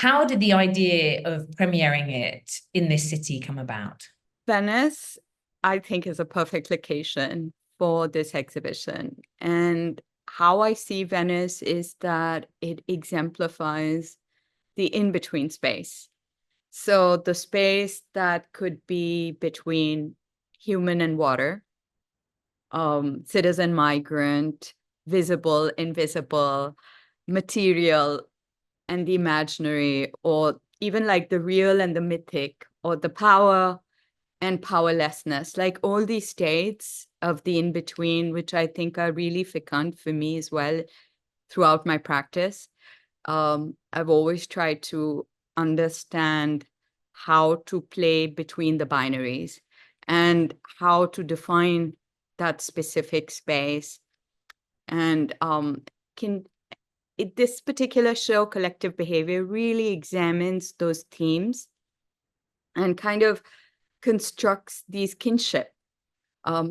How did the idea of premiering it in this city come about? Venice, I think, is a perfect location for this exhibition. And how I see Venice is that it exemplifies the in-between space. So the space that could be between human and water, citizen, migrant, visible, invisible, material, and the imaginary, or even like the real and the mythic, or the power and powerlessness, like all these states of the in-between, which I think are really fecund for me as well throughout my practice. I've always tried to understand how to play between the binaries and how to define that specific space. And can this particular show, Collective Behavior, really examines those themes and kind of constructs these kinship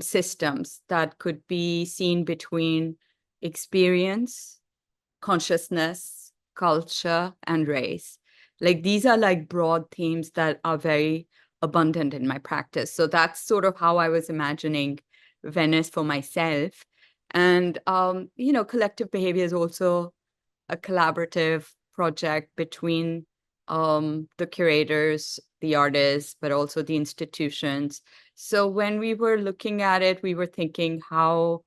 systems that could be seen between experience, consciousness, culture, and race. Like these are like broad themes that are very abundant in my practice. So that's sort of how I was imagining Venice for myself. And, collective behavior is also a collaborative project between the curators, the artists, but also the institutions. So when we were looking at it, we were thinking how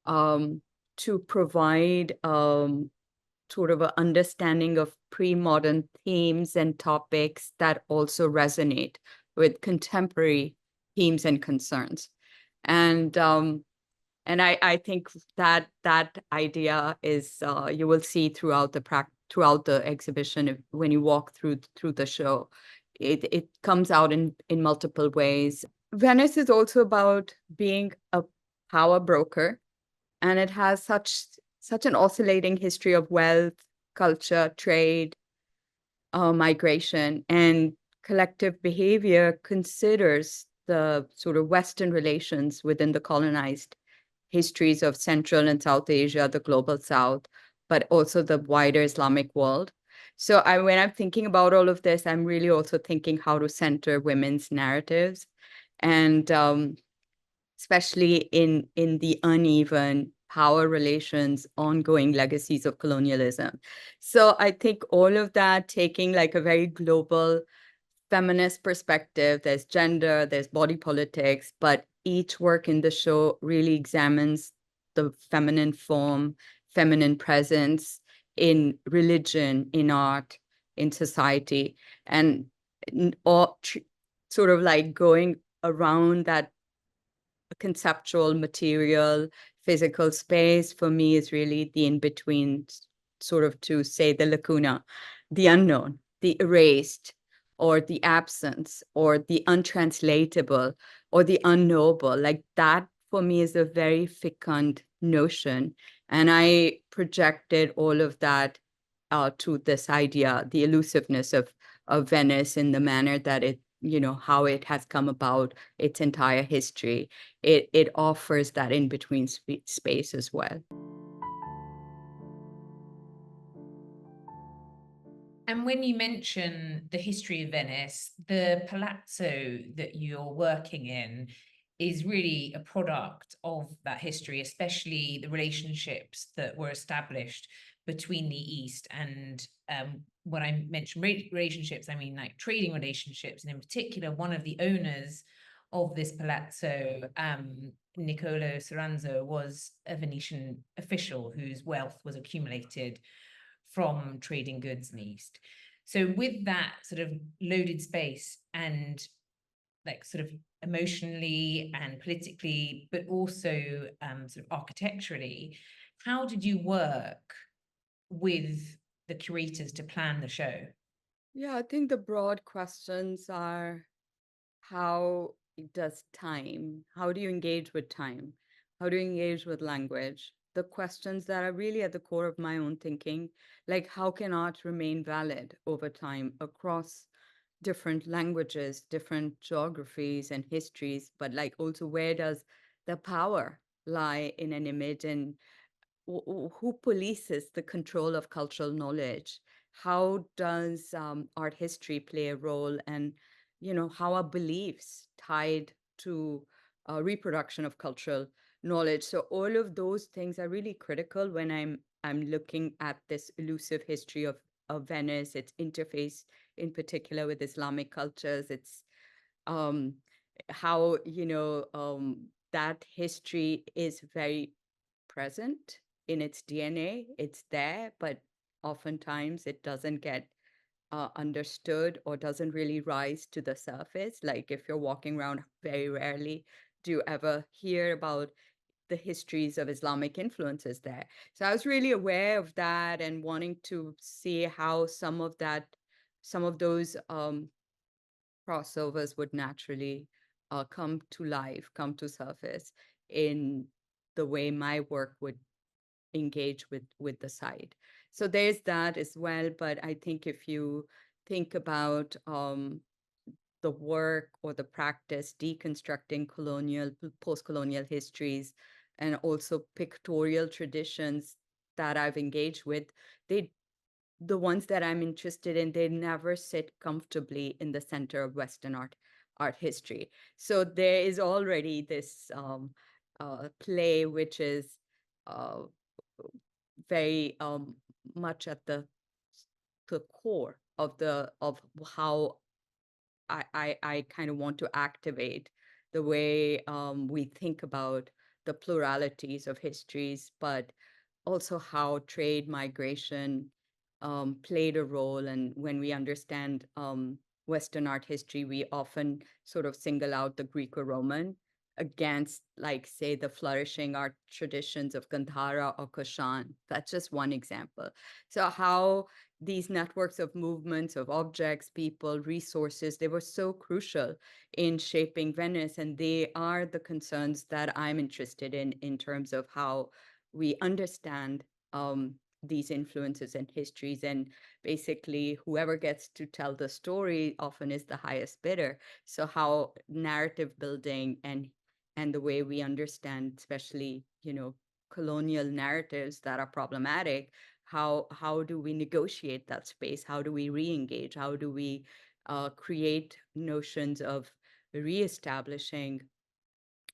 to provide sort of an understanding of pre-modern themes and topics that also resonate with contemporary themes and concerns. And I think that idea is you will see throughout the exhibition when you walk through the show. It comes out in multiple ways. Venice is also about being a power broker, and it has such an oscillating history of wealth, culture, trade, migration, and collective behavior considers the sort of Western relations within the colonized histories of Central and South Asia, the global South, but also the wider Islamic world. So when I'm thinking about all of this, I'm really also thinking how to center women's narratives, and especially in the uneven power relations, ongoing legacies of colonialism. So I think all of that, taking like a very global feminist perspective, there's gender, there's body politics, but each work in the show really examines the feminine form, feminine presence in religion, in art, in society, and sort of like going around that conceptual, material, physical space for me is really the in-between, sort of to say the lacuna, the unknown, the erased, or the absence, or the untranslatable, or the unknowable. Like that for me is a very fecund notion. And I projected all of that to this idea, the elusiveness of Venice in the manner that it, how it has come about, its entire history. It offers that in-between space as well. And when you mention the history of Venice, the palazzo that you're working in is really a product of that history, especially the relationships that were established between the East. And when I mention relationships, I mean like trading relationships. And in particular, one of the owners of this palazzo, Niccolo Soranzo, was a Venetian official whose wealth was accumulated from trading goods in the East. So with that sort of loaded space and like sort of emotionally and politically, but also sort of architecturally, how did you work with the curators to plan the show? Yeah, I think the broad questions are, how does time, how do you engage with time? How do you engage with language? The questions that are really at the core of my own thinking, like how can art remain valid over time across different languages, different geographies and histories, but like also where does the power lie in an image, and who polices the control of cultural knowledge? how does art history play a role, and how are beliefs tied to reproduction of cultural knowledge. So all of those things are really critical when I'm looking at this elusive history of Venice, its interface in particular with Islamic cultures, its um, how that history is very present in its DNA. It's there, but oftentimes it doesn't get understood or doesn't really rise to the surface. Like if you're walking around, very rarely do you ever hear about the histories of Islamic influences there. So I was really aware of that and wanting to see how some of those crossovers would naturally come to life, come to surface in the way my work would engage with the site. So there's that as well. But I think if you think about the work or the practice deconstructing colonial, post-colonial histories, and also pictorial traditions that I've engaged with, they the ones that I'm interested in, they never sit comfortably in the center of Western art history. So there is already this play which is uh, very much at the core of how I kind of want to activate the way we think about the pluralities of histories, but also how trade migration played a role. And when we understand Western art history, we often sort of single out the Greco-Roman against, like, say, the flourishing art traditions of Gandhara or Kushan. That's just one example. So how these networks of movements, of objects, people, resources, they were so crucial in shaping Venice. And they are the concerns that I'm interested in terms of how we understand these influences and histories. And basically, whoever gets to tell the story often is the highest bidder. So how narrative building and the way we understand, especially, colonial narratives that are problematic, how do we negotiate that space? How do we re-engage? How do we create notions of reestablishing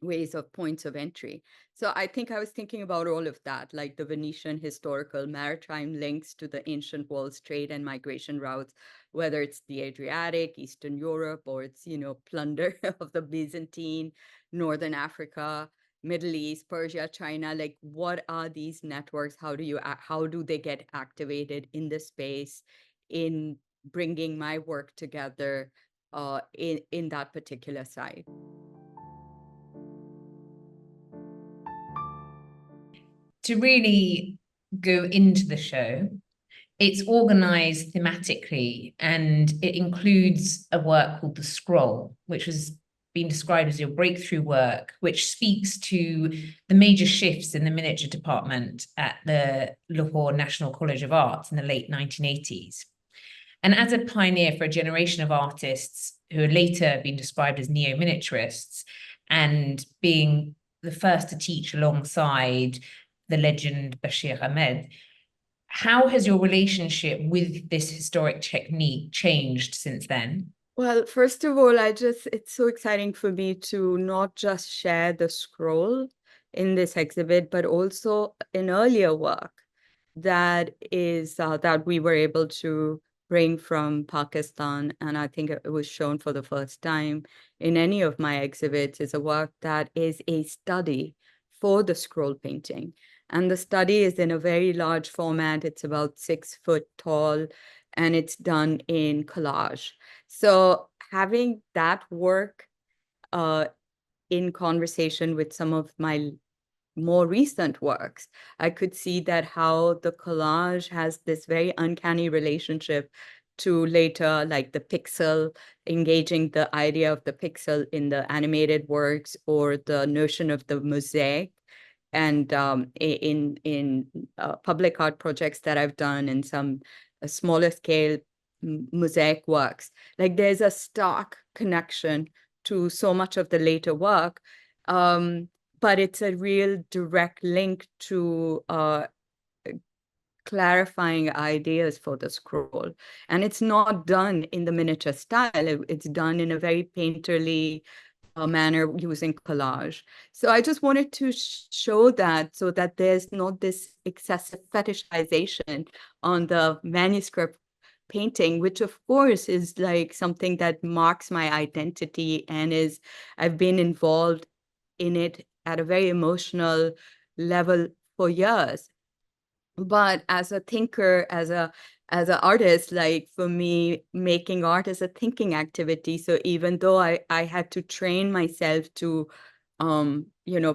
ways of points of entry? So I think I was thinking about all of that, like the Venetian historical maritime links to the ancient world's trade and migration routes, whether it's the Adriatic, Eastern Europe, or it's, plunder of the Byzantine, Northern Africa, Middle East, Persia, China. Like, what are these networks? How do they get activated in the space, in bringing my work together in that particular site? To really go into the show, it's organized thematically, and it includes a work called The Scroll, which has been described as your breakthrough work, which speaks to the major shifts in the miniature department at the Lahore National College of Arts in the late 1980s. And as a pioneer for a generation of artists who have later been described as neo-miniaturists, and being the first to teach alongside the legend Bashir Ahmed, how has your relationship with this historic technique changed since then? Well, first of all, it's so exciting for me to not just share the scroll in this exhibit, but also an earlier work that we were able to bring from Pakistan. And I think it was shown for the first time in any of my exhibits, is a work that is a study for the scroll painting. And the study is in a very large format. It's about 6 foot tall, and it's done in collage. So having that work in conversation with some of my more recent works, I could see that how the collage has this very uncanny relationship to later, like the pixel, engaging the idea of the pixel in the animated works, or the notion of the mosaic. And in public art projects that I've done, in some smaller scale mosaic works, like there's a stark connection to so much of the later work, but it's a real direct link to clarifying ideas for the scroll. And it's not done in the miniature style. It's done in a very painterly manner using collage. So I just wanted to show that so that there's not this excessive fetishization on the manuscript painting, which of course is like something that marks my identity and I've been involved in it at a very emotional level for years. But as a thinker, as an artist, like for me, making art is a thinking activity. So even though I had to train myself to,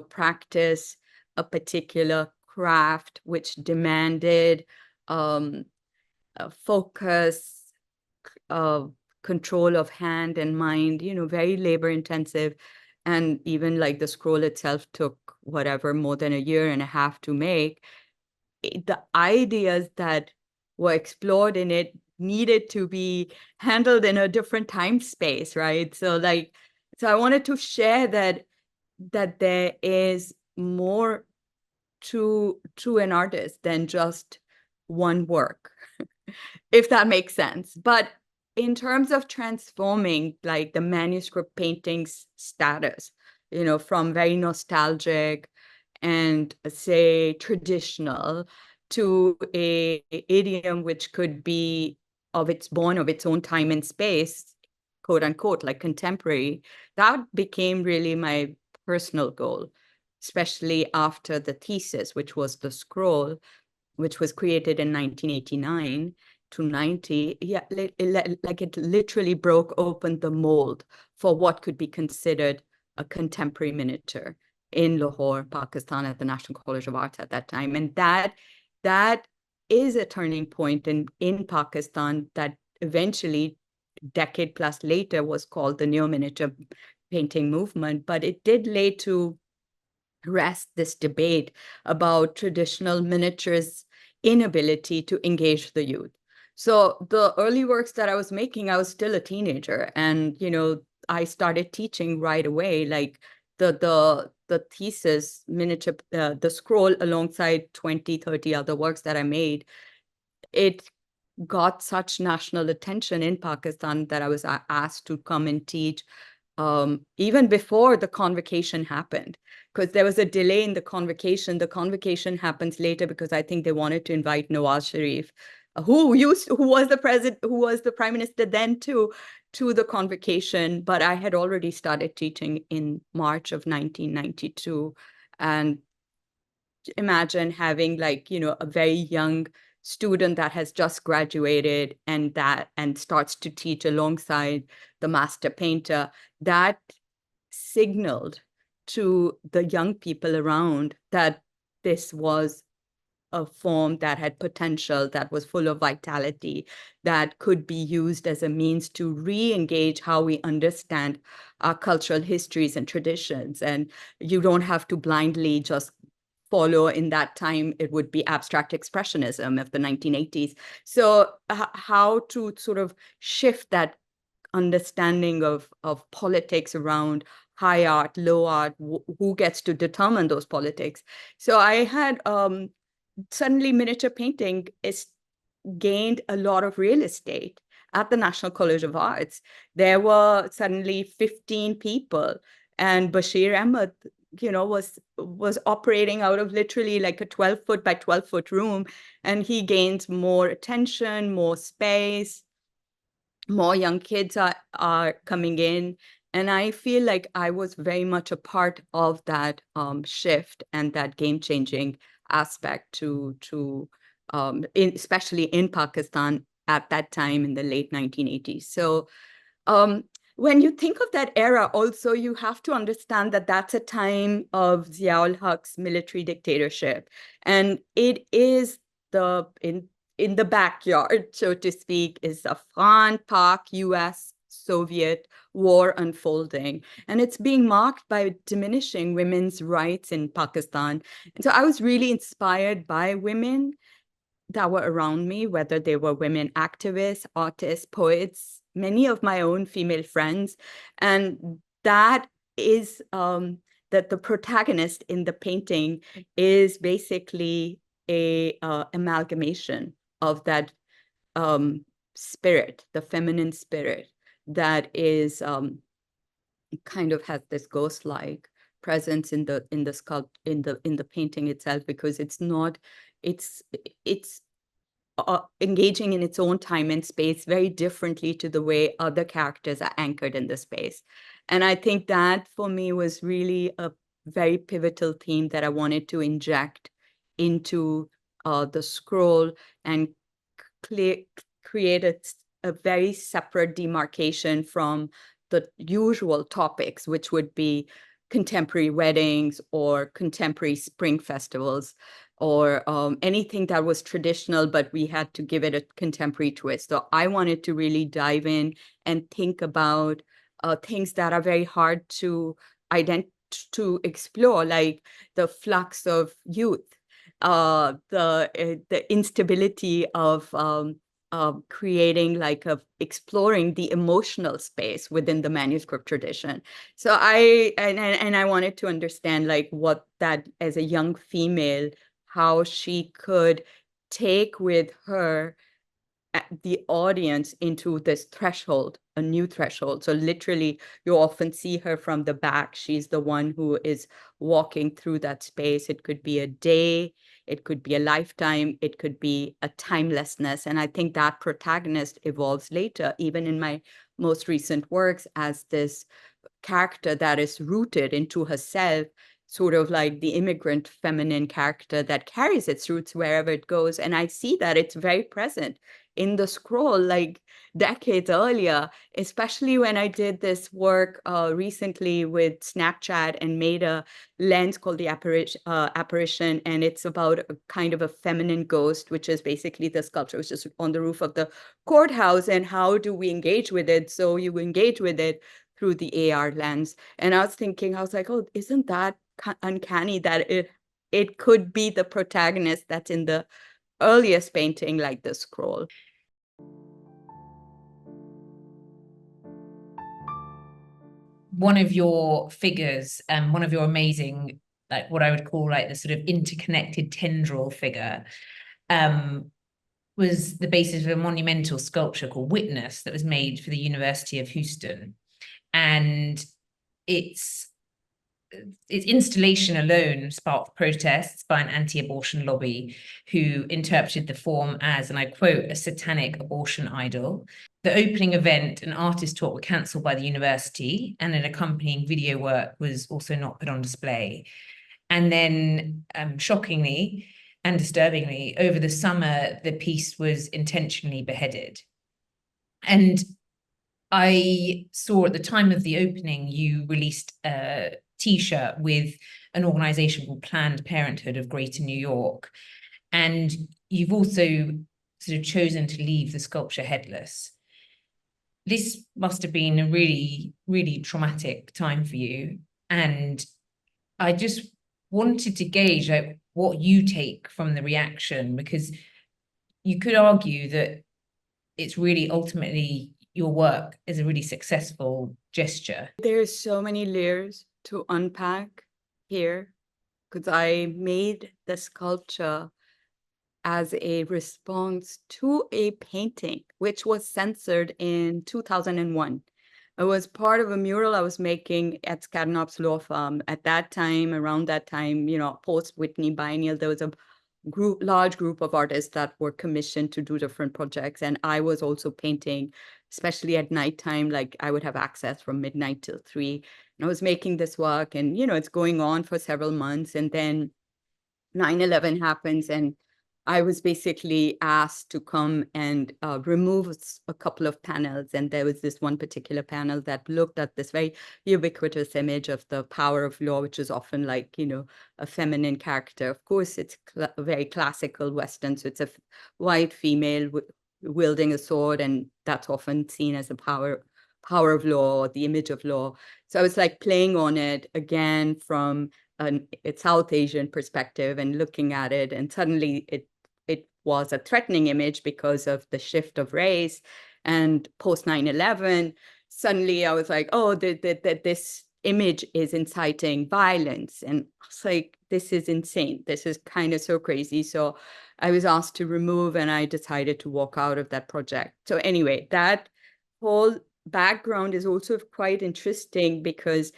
practice a particular craft, which demanded focus, control of hand and mind, very labor intensive. And even like the scroll itself took whatever, more than a year and a half to make. The ideas that were explored in it needed to be handled in a different time space, right? So I wanted to share that there is more to an artist than just one work, if that makes sense. But in terms of transforming like the manuscript painting's status, from very nostalgic and say traditional to a idiom which could be born of its own time and space, quote unquote, like contemporary, that became really my personal goal, especially after the thesis, which was the scroll, which was created in 1989 to 90. Yeah, like it literally broke open the mold for what could be considered a contemporary miniature in Lahore, Pakistan, at the National College of Arts at that time. And that is a turning point in Pakistan that eventually, decade plus later, was called the neo-miniature painting movement. But it did lay to rest this debate about traditional miniatures' inability to engage the youth. So the early works that I was making, I was still a teenager. And, I started teaching right away, like the thesis miniature, the scroll alongside 20, 30 other works that I made. It got such national attention in Pakistan that I was asked to come and teach even before the convocation happened, because there was a delay in the convocation. The convocation happens later because I think they wanted to invite Nawaz Sharif, who was the prime minister then, to the convocation. But I had already started teaching in March of 1992, and imagine having a very young student that has just graduated and starts to teach alongside the master painter. That signaled to the young people around that this was a form that had potential, that was full of vitality, that could be used as a means to re-engage how we understand our cultural histories and traditions. And you don't have to blindly just follow. In that time, it would be abstract expressionism of the 1980s. So how to sort of shift that understanding of politics around high art, low art, who gets to determine those politics. So I had suddenly miniature painting is gained a lot of real estate at the National College of Arts. There were suddenly 15 people, and Bashir Ahmed, was operating out of literally like a 12-foot by 12-foot room, and he gains more attention, more space, more young kids are coming in. And I feel like I was very much a part of that shift and that game-changing aspect especially in Pakistan at that time in the late 1980s. So when you think of that era, also, you have to understand that that's a time of Zia-ul Haq's military dictatorship. And it is in the backyard, so to speak, is Afghan, Pak, US, Soviet war unfolding. And it's being marked by diminishing women's rights in Pakistan. And so I was really inspired by women that were around me, whether they were women activists, artists, poets, many of my own female friends. And that is that the protagonist in the painting is basically a amalgamation of that spirit, the feminine spirit that is kind of has this ghost-like presence in the in the painting itself, because it's engaging in its own time and space very differently to the way other characters are anchored in the space. And I think that for me was really a very pivotal theme that I wanted to inject into the scroll and create a very separate demarcation from the usual topics, which would be contemporary weddings or contemporary spring festivals, or anything that was traditional, but we had to give it a contemporary twist. So I wanted to really dive in and think about things that are very hard to to explore, like the flux of youth, the instability of creating exploring the emotional space within the manuscript tradition. So I wanted to understand like what that, as a young female, how she could take with her the audience into this threshold, a new threshold. So literally, you often see her from the back. She's the one who is walking through that space. It could be a day, it could be a lifetime, it could be a timelessness. And I think that protagonist evolves later, even in my most recent works, as this character that is rooted into herself, sort of like the immigrant feminine character that carries its roots wherever it goes. And I see that it's very present in the scroll, like decades earlier, especially when I did this work recently with Snapchat and made a lens called The Apparition. And it's about a kind of a feminine ghost, which is basically the sculpture, which is on the roof of the courthouse. And how do we engage with it? So you engage with it through the AR lens. And I was thinking, I was like, oh, isn't that uncanny that it could be the protagonist that's in the earliest painting, like the scroll. One of your figures, one of your amazing, like what I would call like the sort of interconnected tendril figure, was the basis of a monumental sculpture called Witness that was made for the University of Houston. And its installation alone sparked protests by an anti-abortion lobby who interpreted the form as, and I quote, a satanic abortion idol. The opening event and artist talk were cancelled by the university, and an accompanying video work was also not put on display. And then, shockingly and disturbingly, over the summer, the piece was intentionally beheaded. And I saw at the time of the opening, you released a T-shirt with an organization called Planned Parenthood of Greater New York. And you've also sort of chosen to leave the sculpture headless. This must have been a really, really traumatic time for you. And I just wanted to gauge like what you take from the reaction, because you could argue that it's really ultimately your work is a really successful gesture. There's so many layers to unpack here, because I made the sculpture as a response to a painting which was censored in 2001. It was part of a mural I was making at Skaddenop's law firm. At that time, around that time, you know, post Whitney Biennial, there was a large group of artists that were commissioned to do different projects. And I was also painting, especially at nighttime, like I would have access from midnight till 3. And I was making this work, and, you know, it's going on for several months. And then 9/11 happens, and I was basically asked to come and remove a couple of panels. And there was this one particular panel that looked at this very ubiquitous image of the power of law, which is often like, you know, a feminine character. Of course, it's very classical Western. So it's a white female wielding a sword, and that's often seen as a power of law, or the image of law. So I was like playing on it again from a South Asian perspective and looking at it, and suddenly it was a threatening image because of the shift of race. And post 9/11, suddenly I was like, oh, this image is inciting violence. And I was like, this is insane. This is kind of so crazy. So I was asked to remove, and I decided to walk out of that project. So anyway, that whole background is also quite interesting because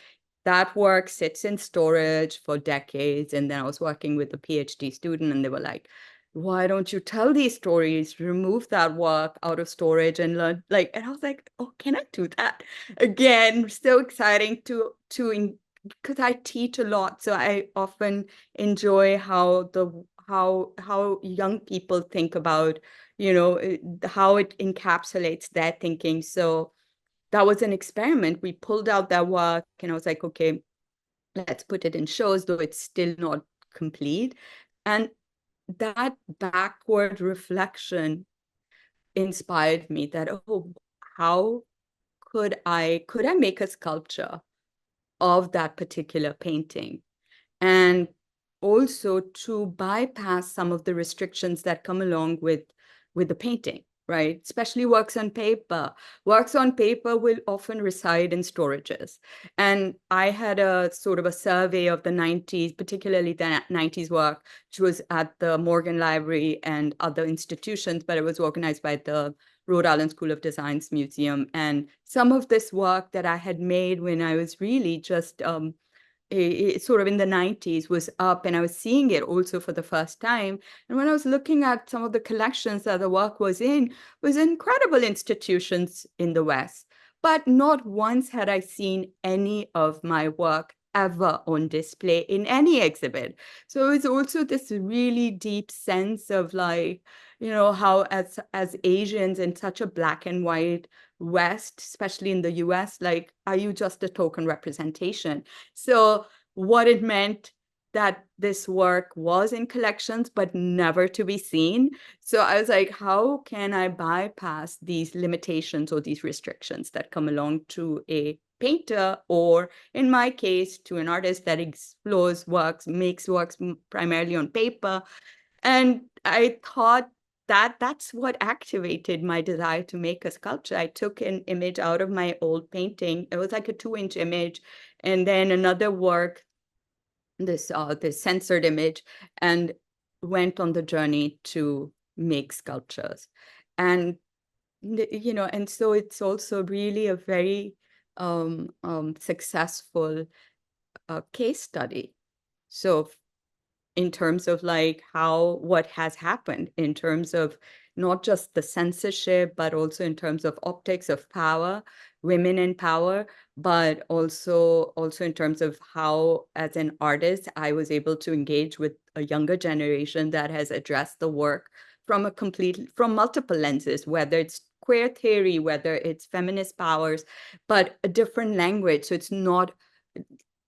that work sits in storage for decades. And then I was working with a PhD student, and they were like, why don't you tell these stories, remove that work out of storage and learn, like, and I was like, oh, can I do that? Again, so exciting because I teach a lot. So I often enjoy how young people think about, how it encapsulates their thinking. So that was an experiment. We pulled out that work, and I was like, okay, let's put it in shows, though it's still not complete. And that backward reflection inspired me that, oh, how could I make a sculpture of that particular painting? And also to bypass some of the restrictions that come along with the painting, right? Especially works on paper. Works on paper will often reside in storages. And I had a sort of a survey of the 90s, particularly the 90s work, which was at the Morgan Library and other institutions, but it was organized by the Rhode Island School of Design's museum. And some of this work that I had made when I was really just sort of in the 90s was up, and I was seeing it also for the first time. And when I was looking at some of the collections that the work was incredible institutions in the West, but not once had I seen any of my work ever on display in any exhibit. So it's also this really deep sense of like, how as Asians in such a black and white West, especially in the US, like, are you just a token representation? So what it meant that this work was in collections, but never to be seen. So I was like, how can I bypass these limitations or these restrictions that come along to a painter, or in my case, to an artist that explores works, makes works primarily on paper? And I thought that that's what activated my desire to make a sculpture. I took an image out of my old painting. It was like a 2-inch image, and then another work, this censored image, and went on the journey to make sculptures. And and so it's also really a very successful case study. So in terms of like what has happened in terms of not just the censorship, but also in terms of optics of power, women in power, but also in terms of how, as an artist, I was able to engage with a younger generation that has addressed the work from multiple lenses, whether it's queer theory, whether it's feminist powers, but a different language. So it's not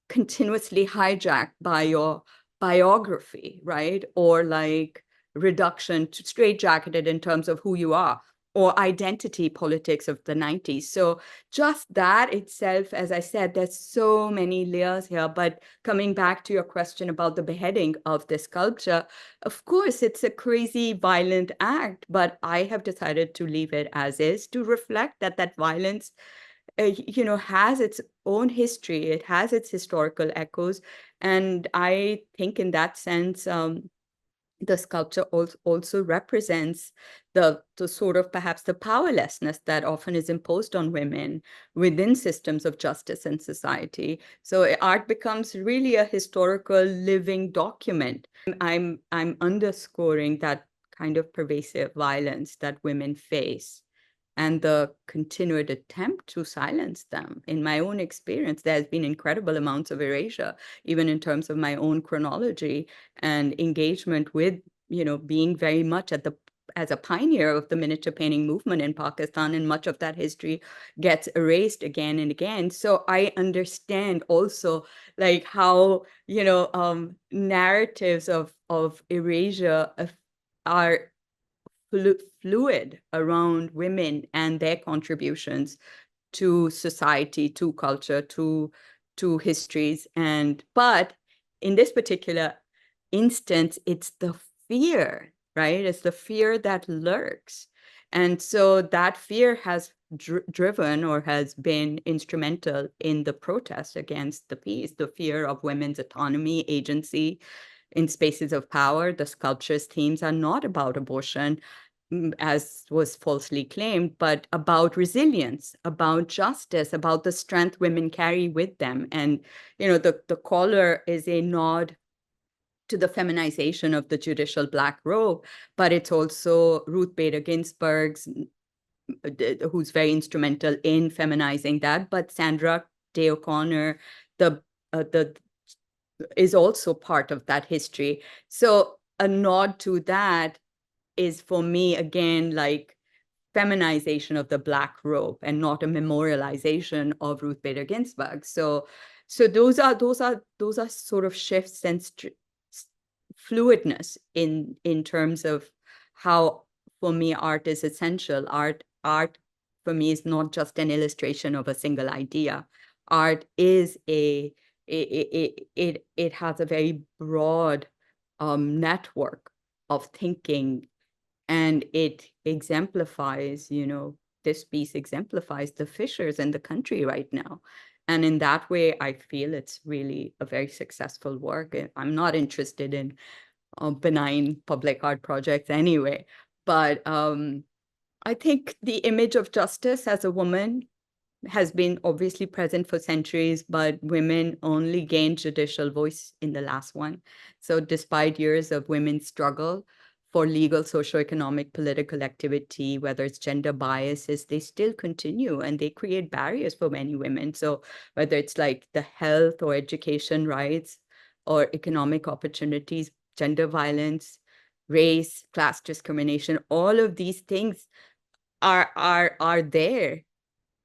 continuously hijacked by your biography, right? Or like reduction to straitjacketed in terms of who you are, or identity politics of the 90s. So just that itself, as I said, there's so many layers here. But coming back to your question about the beheading of this sculpture, of course, it's a crazy, violent act, but I have decided to leave it as is, to reflect that violence has its own history. It has its historical echoes. And I think in that sense, the sculpture also represents the sort of perhaps the powerlessness that often is imposed on women within systems of justice and society. So art becomes really a historical living document. I'm underscoring that kind of pervasive violence that women face and the continued attempt to silence them. In my own experience, there's been incredible amounts of erasure, even in terms of my own chronology and engagement with, being very much as a pioneer of the miniature painting movement in Pakistan, and much of that history gets erased again and again. So I understand also like how, narratives of erasure are fluid around women and their contributions to society, to culture, to histories. But in this particular instance, it's the fear, right? It's the fear that lurks. And so that fear has driven or has been instrumental in the protest against the peace, the fear of women's autonomy, agency in spaces of power. The sculpture's themes are not about abortion, as was falsely claimed, but about resilience, about justice, about the strength women carry with them. And, the collar is a nod to the feminization of the judicial black robe, but it's also Ruth Bader Ginsburg's, who's very instrumental in feminizing that. But Sandra Day O'Connor, the is also part of that history. So a nod to that is, for me, again, like feminization of the black robe and not a memorialization of Ruth Bader Ginsburg. So those are sort of shifts and fluidness in terms of how, for me, art is essential. Art for me is not just an illustration of a single idea. Art is it has a very broad network of thinking, and it exemplifies, this piece exemplifies the fissures in the country right now. And in that way, I feel it's really a very successful work. I'm not interested in benign public art projects anyway, but I think the image of justice as a woman has been obviously present for centuries, but women only gained judicial voice in the last one. So despite years of women's struggle for legal, socioeconomic, political activity, whether it's gender biases, they still continue and they create barriers for many women. So whether it's like the health or education rights or economic opportunities, gender violence, race, class discrimination, all of these things are there.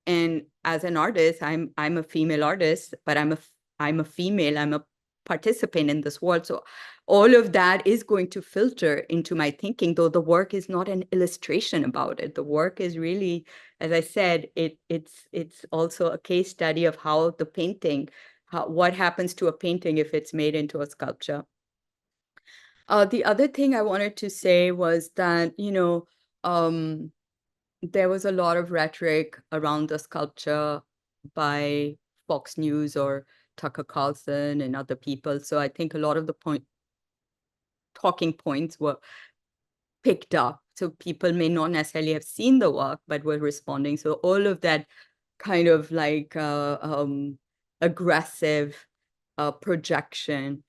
And as an artist, I'm a female artist, but I'm a female, I'm a participant in this world. So all of that is going to filter into my thinking, though the work is not an illustration about it. The work is really, as I said, it's also a case study of how the painting, what happens to a painting if it's made into a sculpture. The other thing I wanted to say was that, there was a lot of rhetoric around the sculpture by Fox News or Tucker Carlson and other people. So I think a lot of the talking points were picked up. So people may not necessarily have seen the work, but were responding. So all of that kind of like aggressive projection,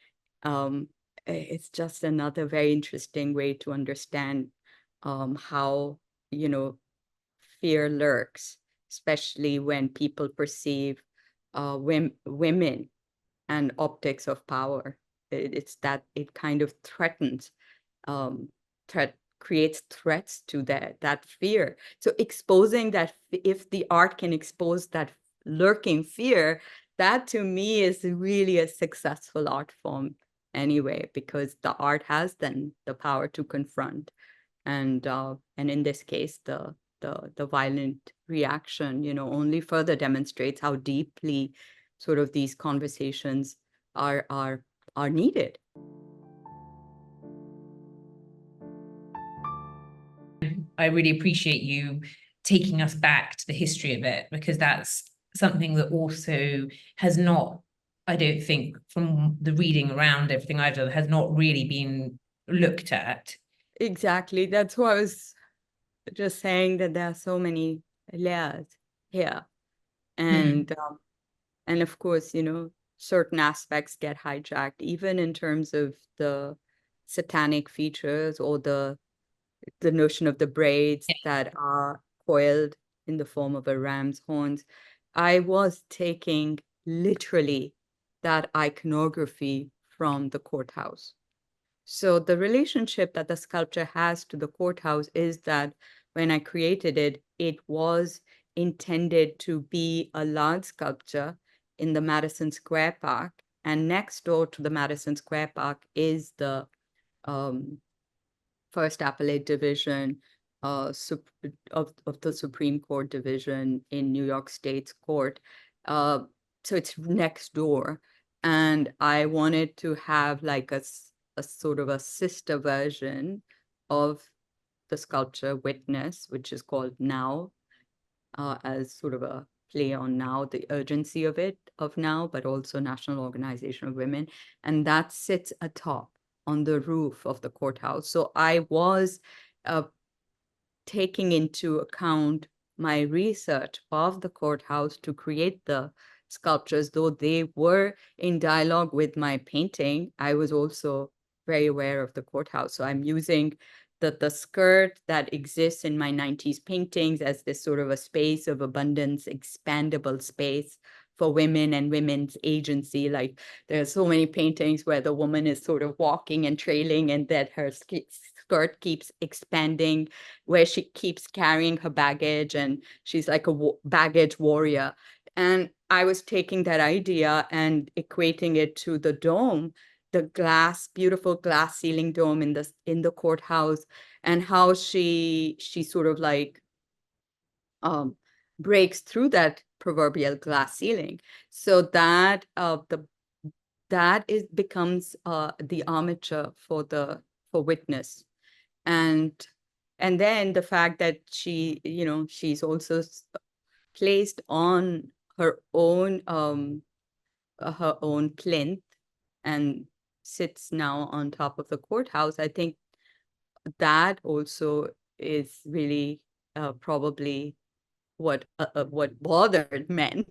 it's just another very interesting way to understand how, fear lurks, especially when people perceive women and optics of power. It's that it kind of threatens, creates threats to that fear. So exposing that, if the art can expose that lurking fear, that to me is really a successful art form anyway, because the art has then the power to confront. And in this case, the violent reaction, only further demonstrates how deeply sort of these conversations are needed. I really appreciate you taking us back to the history of it, because that's something that also has not, I don't think, from the reading around everything I've done, has not really been looked at. Exactly. That's why I was just saying that there are so many layers here. And of course, certain aspects get hijacked, even in terms of the satanic features or the notion of the braids that are coiled in the form of a ram's horns. I was taking literally that iconography from the courthouse. So the relationship that the sculpture has to the courthouse is that when I created it, it was intended to be a large sculpture in the Madison Square Park. And next door to the Madison Square Park is the First Appellate Division of the Supreme Court Division in New York State's court. So it's next door. And I wanted to have like a sort of a sister version of the sculpture Witness, which is called Now, as sort of a play on now, the urgency of now, but also National Organization of Women. And that sits atop on the roof of the courthouse. So I was taking into account my research of the courthouse to create the sculptures, though they were in dialogue with my painting. I was also very aware of the courthouse. So I'm using the skirt that exists in my 90s paintings as this sort of a space of abundance, expandable space for women and women's agency. Like there are so many paintings where the woman is sort of walking and trailing and that her skirt keeps expanding, where she keeps carrying her baggage and she's like a baggage warrior. And I was taking that idea and equating it to the dome, the beautiful glass ceiling dome in the courthouse, and how she sort of like breaks through that proverbial glass ceiling. So that becomes the armature for Witness. And then the fact that she's also placed on her own plinth and sits now on top of the courthouse. I think that also is really probably what bothered men,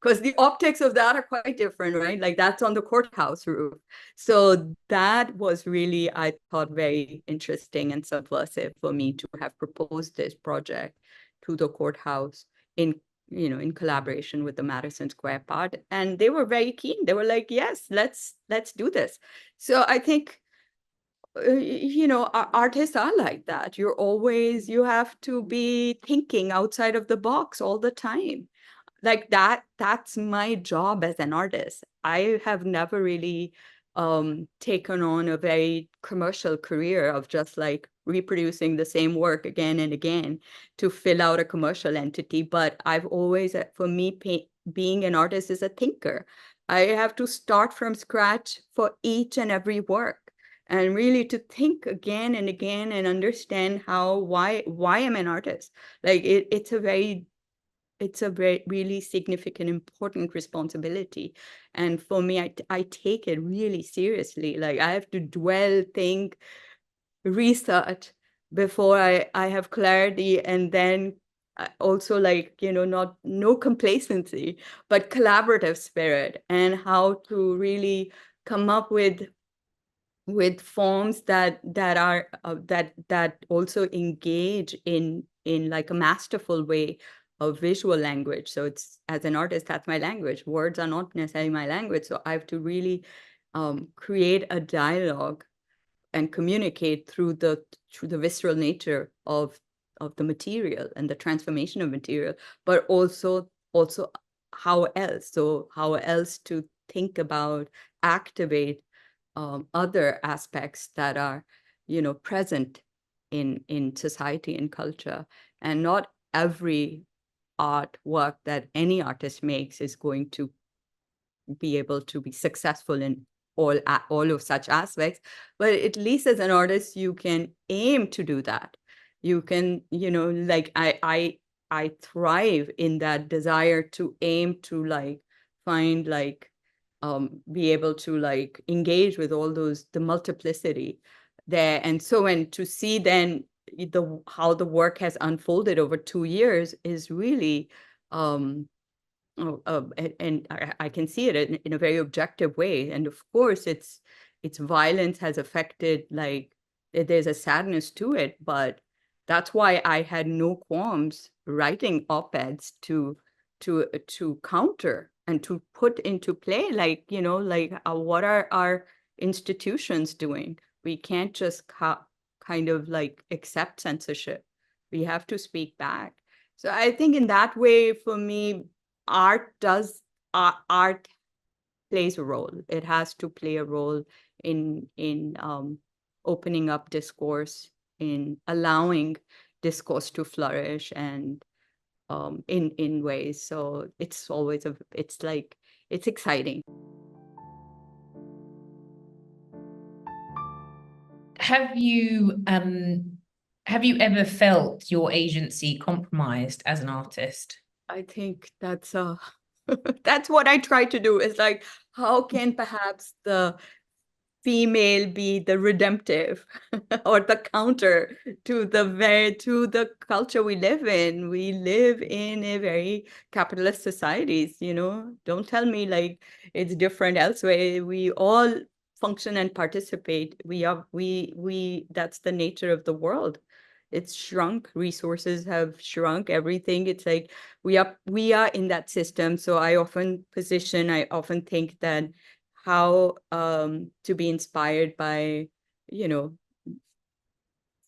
because the optics of that are quite different, right? Like that's on the courthouse roof. So that was really, I thought, very interesting and subversive for me to have proposed this project to the courthouse in collaboration with the Madison Square Part. And they were very keen. They were like, yes, let's do this. So I think artists are like that. You have to be thinking outside of the box all the time. Like that's my job as an artist. I have never really taken on a very commercial career of just like reproducing the same work again and again to fill out a commercial entity. But I've always, for me, being an artist is a thinker. I have to start from scratch for each and every work, and really to think again and again and understand why I'm an artist. Like it's a very really significant, important responsibility. And for me, I take it really seriously. Like I have to dwell, think, research before I have clarity, and then also like, no complacency, but collaborative spirit, and how to really come up with forms that are that also engage in like a masterful way of visual language. So it's, as an artist, that's my language. Words are not necessarily my language. So I have to really create a dialogue and communicate through the visceral nature of the material and the transformation of material, but also how else. So how else to think about, activate other aspects that are, present in society and culture. And not every artwork that any artist makes is going to be able to be successful in all of such aspects. But at least as an artist, you can aim to do that. You can, like I thrive in that desire to aim to like find like be able to like engage with all the multiplicity there. And so, and to see then how the work has unfolded over 2 years is really and I can see it in a very objective way. And of course, its violence has affected, like, there's a sadness to it, but that's why I had no qualms writing op-eds to counter and to put into play, like, like what are our institutions doing? We can't just kind of like accept censorship. We have to speak back. So I think in that way, for me, art plays a role. It has to play a role in opening up discourse, in allowing discourse to flourish, and in ways. So it's always it's exciting. Have you Have you ever felt your agency compromised as an artist? I think that's that's what I try to do, is like, how can perhaps the female be the redemptive or the counter to the culture we live in. We live in a very capitalist societies, Don't tell me like it's different elsewhere. We all function and participate. That's the nature of the world. It's shrunk, resources have shrunk, everything. It's like we are in that system. So I often think that how to be inspired by,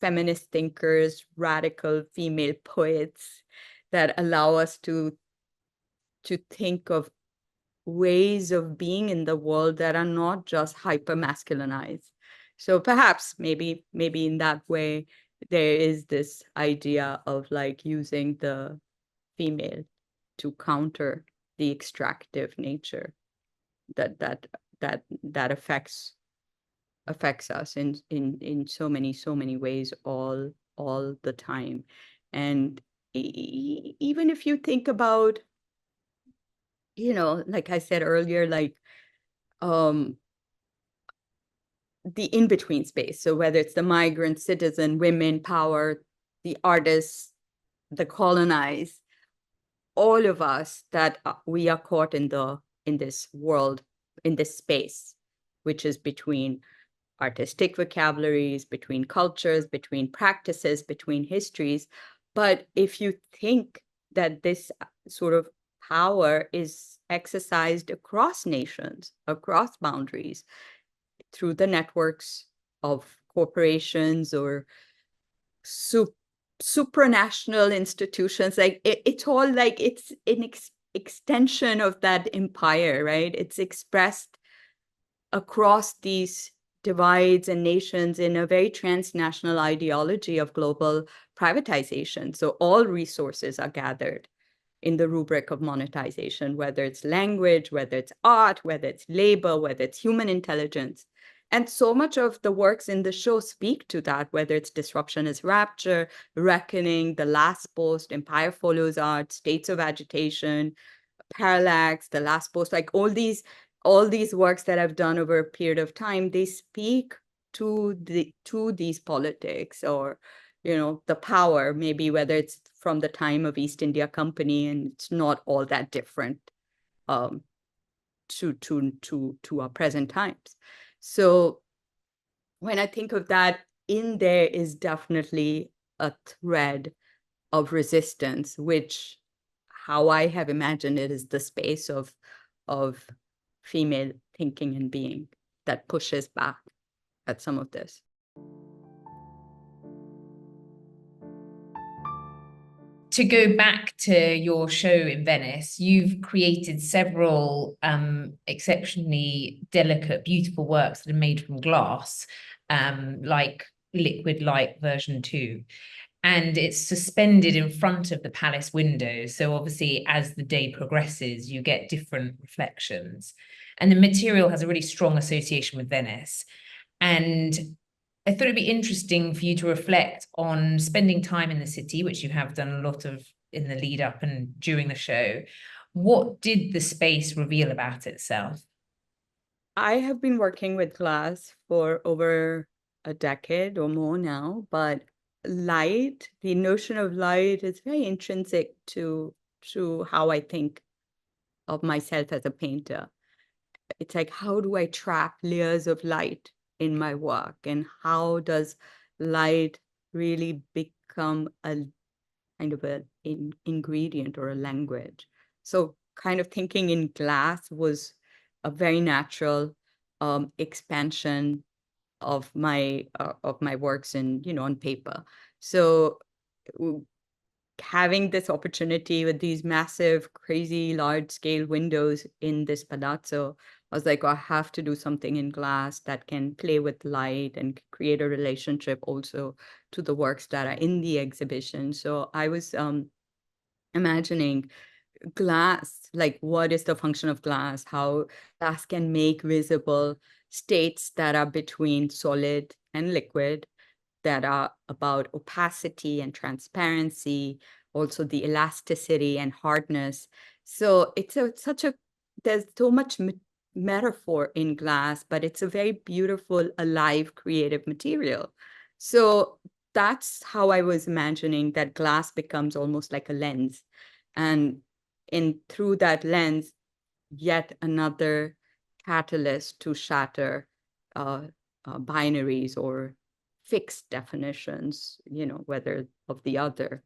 feminist thinkers, radical female poets that allow us to think of ways of being in the world that are not just hyper masculinized. So perhaps maybe in that way there is this idea of like using the female to counter the extractive nature that affects us in so many ways all the time. And even if you think about, like I said earlier, like um the in-between space. So whether it's the migrant, citizen, women, power, the artists, the colonized, all of us that we are caught in this world, in this space, which is between artistic vocabularies, between cultures, between practices, between histories. But if you think that this sort of power is exercised across nations, across boundaries, through the networks of corporations or supranational institutions, like it's all like it's an extension of that empire, right? It's expressed across these divides and nations in a very transnational ideology of global privatization. So all resources are gathered in the rubric of monetization, whether it's language, whether it's art, whether it's labor, whether it's human intelligence. And so much of the works in the show speak to that, whether it's Disruption is Rapture, Reckoning, The Last Post, Empire Follows Art, States of Agitation, Parallax, The Last Post, like all these works that I've done over a period of time, they speak to these politics, or the power, maybe whether it's from the time of East India Company, and it's not all that different to our present times. So when I think of that, in there is definitely a thread of resistance, which how I have imagined it is the space of female thinking and being that pushes back at some of this. To go back to your show in Venice, you've created several exceptionally delicate, beautiful works that are made from glass, like Liquid Light version 2. And it's suspended in front of the palace windows. So obviously, as the day progresses, you get different reflections. And the material has a really strong association with Venice. And I thought it'd be interesting for you to reflect on spending time in the city, which you have done a lot of in the lead up and during the show. What did the space reveal about itself? I have been working with glass for over a decade or more now, but light, the notion of light is very intrinsic to how I think of myself as a painter. It's like, how do I trap layers of light in my work, and how does light really become a kind of an ingredient or a language? So kind of thinking in glass was a very natural expansion of my works in on paper. So having this opportunity with these massive, crazy, large-scale windows in this palazzo, I was like, oh, I have to do something in glass that can play with light and create a relationship also to the works that are in the exhibition. So I was imagining glass, like what is the function of glass, how glass can make visible states that are between solid and liquid, that are about opacity and transparency, also the elasticity and hardness. So it's there's so much metaphor in glass, but it's a very beautiful, alive, creative material. So that's how I was imagining that glass becomes almost like a lens. And through that lens, yet another catalyst to shatter binaries or fixed definitions, whether of the other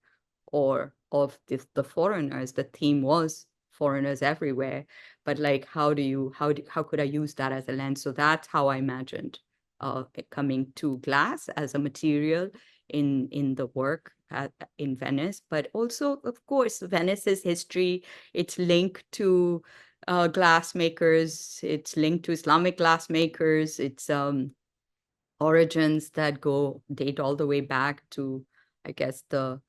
or of the foreigners. The theme was foreigners everywhere, but like, how could I use that as a lens? So that's how I imagined it coming to glass as a material in the work in Venice, but also, of course, Venice's history. It's linked to glassmakers. It's linked to Islamic glassmakers. It's origins that date all the way back to, I guess, the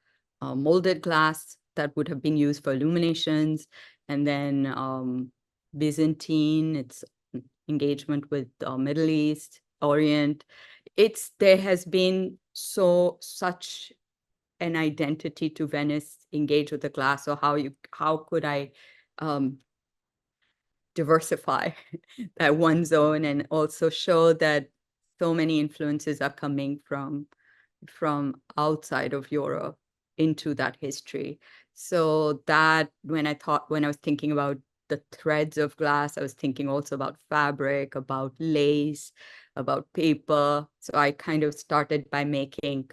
molded glass that would have been used for illuminations, and then Byzantine, its engagement with the Middle East, Orient. There has been such an identity to Venice engage with the glass. So how could I diversify that one zone and also show that so many influences are coming from outside of Europe into that history. So that when I was thinking about the threads of glass, I was thinking also about fabric, about lace, about paper. So I kind of started by making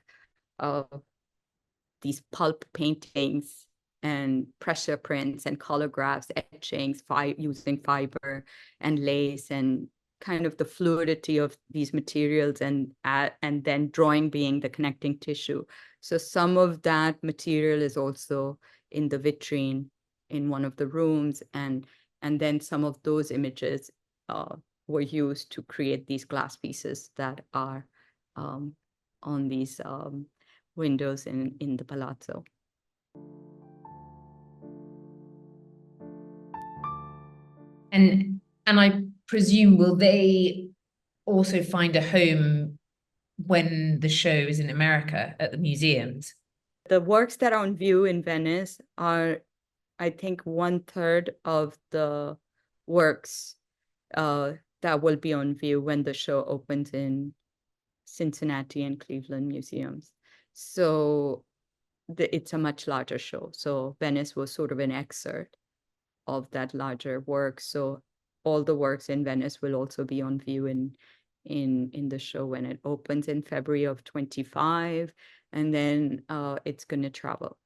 these pulp paintings and pressure prints and collagraphs, etchings, using fiber and lace and kind of the fluidity of these materials, and then drawing being the connecting tissue. So some of that material is also in the vitrine in one of the rooms, and then some of those images were used to create these glass pieces that are on these windows in the palazzo. And I presume, will they also find a home when the show is in America at the museums? The works that are on view in Venice are, I think, 1/3 of the works that will be on view when the show opens in Cincinnati and Cleveland museums. So it's a much larger show. So Venice was sort of an excerpt of that larger work. So all the works in Venice will also be on view in the show when it opens in February of 2025, and then it's going to travel.